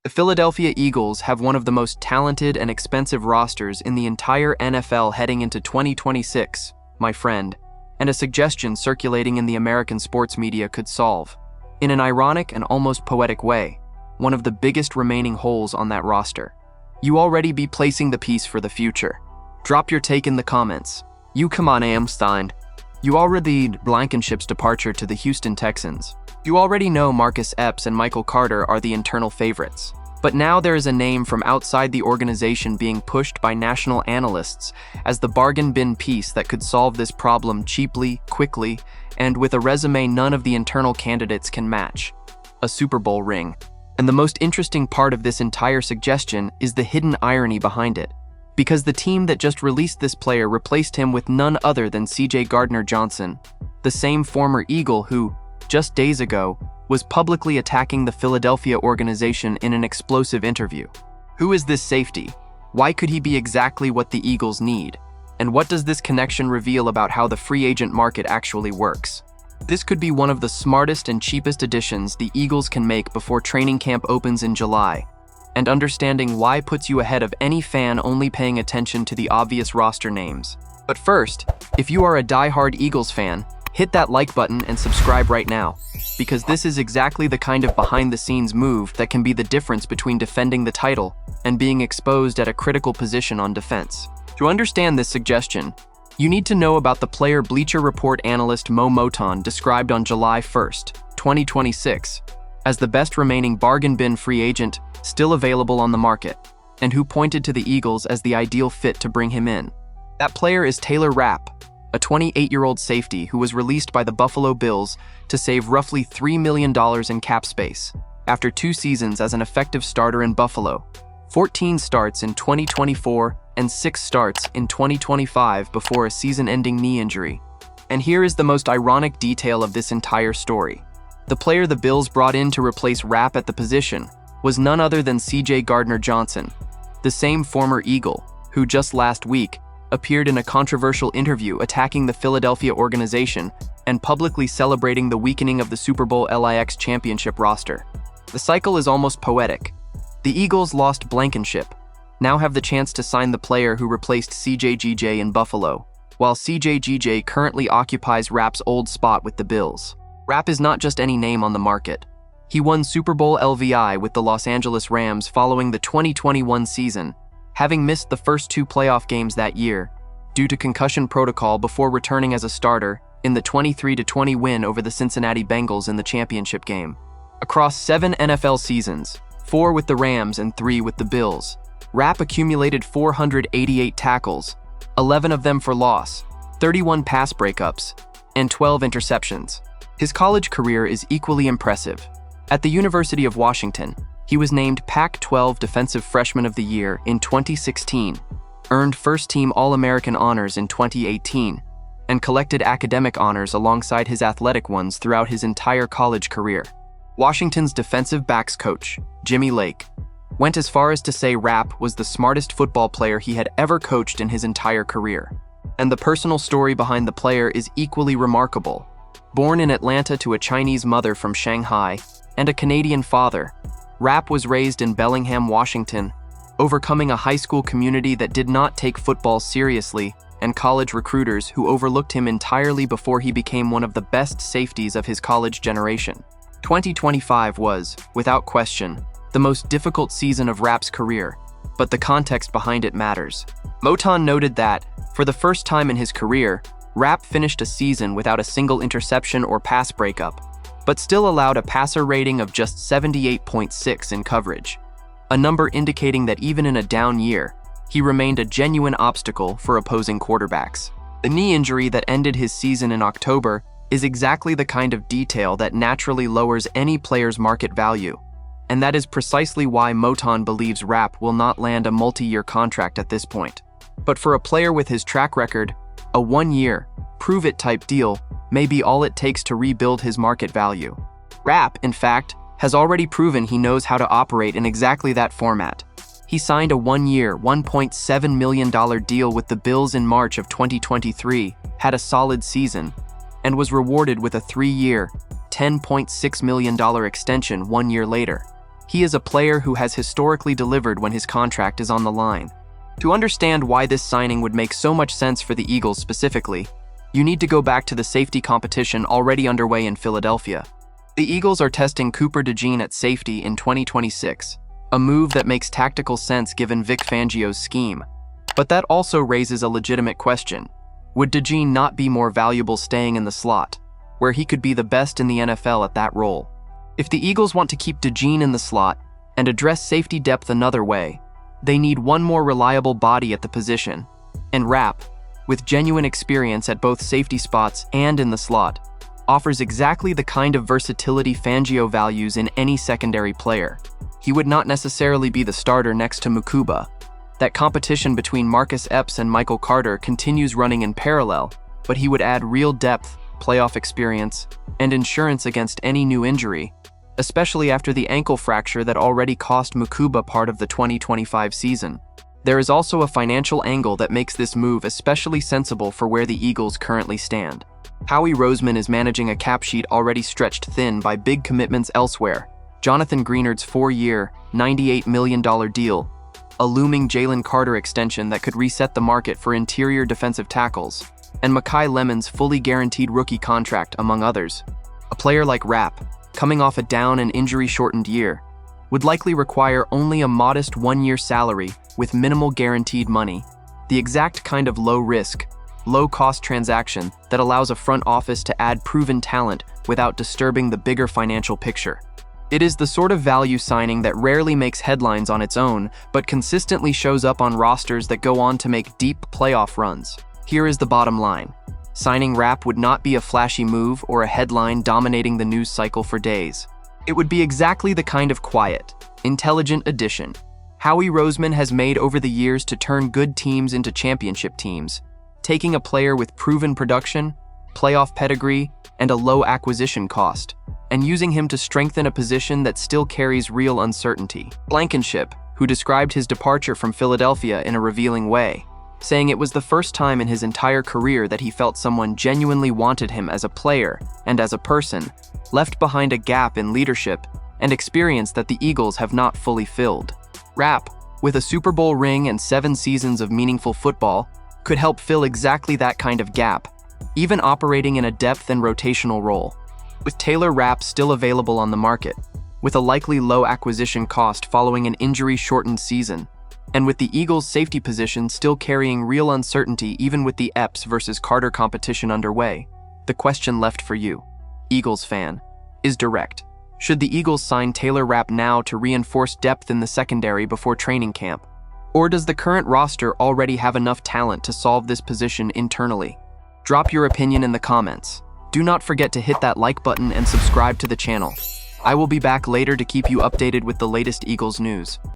The Philadelphia Eagles have one of the most talented and expensive rosters in the entire NFL heading into 2026, my friend, and a suggestion circulating in the American sports media could solve, in an ironic and almost poetic way, one of the biggest remaining holes on that roster. You already be placing the piece for the future. Drop your take in the comments. You come on, Amstein. You already Blankenship's departure to the Houston Texans. You already know Marcus Epps and Michael Carter are the internal favorites. But now there is a name from outside the organization being pushed by national analysts as the bargain bin piece that could solve this problem cheaply, quickly, and with a resume none of the internal candidates can match: a Super Bowl ring. And the most interesting part of this entire suggestion is the hidden irony behind it, because the team that just released this player replaced him with none other than CJ Gardner-Johnson, the same former Eagle who, just days ago, was publicly attacking the Philadelphia organization in an explosive interview. Who is this safety? Why could he be exactly what the Eagles need? And what does this connection reveal about how the free agent market actually works? This could be one of the smartest and cheapest additions the Eagles can make before training camp opens in July. And understanding why puts you ahead of any fan only paying attention to the obvious roster names. But first, if you are a die-hard Eagles fan, hit that like button and subscribe right now, because this is exactly the kind of behind-the-scenes move that can be the difference between defending the title and being exposed at a critical position on defense. To understand this suggestion, you need to know about the player Bleacher Report analyst Moe Moton described on July 1st, 2026, as the best remaining bargain bin free agent still available on the market, and who pointed to the Eagles as the ideal fit to bring him in. That player is Taylor Rapp, a 28-year-old safety who was released by the Buffalo Bills to save roughly $3 million in cap space after 2 seasons as an effective starter in Buffalo, 14 starts in 2024 and 6 starts in 2025 before a season-ending knee injury. And here is the most ironic detail of this entire story. The player the Bills brought in to replace Rapp at the position was none other than CJ Gardner-Johnson, the same former Eagle who just last week appeared in a controversial interview attacking the Philadelphia organization and publicly celebrating the weakening of the Super Bowl LVI championship roster. The cycle is almost poetic. The Eagles lost Blankenship, now have the chance to sign the player who replaced CJGJ in Buffalo, while CJGJ currently occupies Rapp's old spot with the Bills. Rapp is not just any name on the market. He won Super Bowl LVI with the Los Angeles Rams following the 2021 season, having missed the first 2 playoff games that year due to concussion protocol before returning as a starter in the 23-20 win over the Cincinnati Bengals in the championship game. Across 7 NFL seasons, 4 with the Rams and 3 with the Bills, Rapp accumulated 488 tackles, 11 of them for loss, 31 pass breakups, and 12 interceptions. His college career is equally impressive. At the University of Washington, he was named Pac-12 Defensive Freshman of the Year in 2016, earned first-team All-American honors in 2018, and collected academic honors alongside his athletic ones throughout his entire college career. Washington's defensive backs coach, Jimmy Lake, went as far as to say Rapp was the smartest football player he had ever coached in his entire career. And the personal story behind the player is equally remarkable. Born in Atlanta to a Chinese mother from Shanghai and a Canadian father, Rapp was raised in Bellingham, Washington, overcoming a high school community that did not take football seriously and college recruiters who overlooked him entirely before he became one of the best safeties of his college generation. 2025 was, without question, the most difficult season of Rapp's career, but the context behind it matters. Moton noted that, for the first time in his career, Rapp finished a season without a single interception or pass breakup, but still allowed a passer rating of just 78.6 in coverage, a number indicating that even in a down year, he remained a genuine obstacle for opposing quarterbacks. The knee injury that ended his season in October is exactly the kind of detail that naturally lowers any player's market value, and that is precisely why Moton believes Rapp will not land a multi-year contract at this point. But for a player with his track record, a 1-year, prove-it type deal may be all it takes to rebuild his market value. Rapp, in fact, has already proven he knows how to operate in exactly that format. He signed a 1-year, $1.7 million deal with the Bills in March of 2023, had a solid season, and was rewarded with a 3-year, $10.6 million extension 1 year later. He is a player who has historically delivered when his contract is on the line. To understand why this signing would make so much sense for the Eagles specifically, you need to go back to the safety competition already underway in Philadelphia. The Eagles are testing Cooper DeJean at safety in 2026, a move that makes tactical sense given Vic Fangio's scheme. But that also raises a legitimate question. Would DeJean not be more valuable staying in the slot, where he could be the best in the NFL at that role? If the Eagles want to keep DeJean in the slot and address safety depth another way, they need one more reliable body at the position. And Rapp, with genuine experience at both safety spots and in the slot, offers exactly the kind of versatility Fangio values in any secondary player. He would not necessarily be the starter next to Mukuba. That competition between Marcus Epps and Michael Carter continues running in parallel, but he would add real depth, playoff experience, and insurance against any new injury, especially after the ankle fracture that already cost Mukuba part of the 2025 season. There is also a financial angle that makes this move especially sensible for where the Eagles currently stand. Howie Roseman is managing a cap sheet already stretched thin by big commitments elsewhere. Jonathan Greenard's 4-year, $98 million deal, a looming Jalen Carter extension that could reset the market for interior defensive tackles, and Mekhi Lemon's fully guaranteed rookie contract, among others. A player like Rapp, coming off a down and injury-shortened year, would likely require only a modest 1-year salary with minimal guaranteed money, the exact kind of low-risk, low-cost transaction that allows a front office to add proven talent without disturbing the bigger financial picture. It is the sort of value signing that rarely makes headlines on its own, but consistently shows up on rosters that go on to make deep playoff runs. Here is the bottom line. Signing Rapp would not be a flashy move or a headline dominating the news cycle for days. It would be exactly the kind of quiet, intelligent addition Howie Roseman has made over the years to turn good teams into championship teams, taking a player with proven production, playoff pedigree, and a low acquisition cost, and using him to strengthen a position that still carries real uncertainty. Blankenship, who described his departure from Philadelphia in a revealing way, saying it was the first time in his entire career that he felt someone genuinely wanted him as a player and as a person, left behind a gap in leadership and experience that the Eagles have not fully filled. Rapp, with a Super Bowl ring and 7 seasons of meaningful football, could help fill exactly that kind of gap, even operating in a depth and rotational role. With Taylor Rapp still available on the market, with a likely low acquisition cost following an injury-shortened season, and with the Eagles' safety position still carrying real uncertainty even with the Epps versus Carter competition underway, the question left for you, Eagles fan, is direct. Should the Eagles sign Taylor Rapp now to reinforce depth in the secondary before training camp? Or does the current roster already have enough talent to solve this position internally? Drop your opinion in the comments. Do not forget to hit that like button and subscribe to the channel. I will be back later to keep you updated with the latest Eagles news.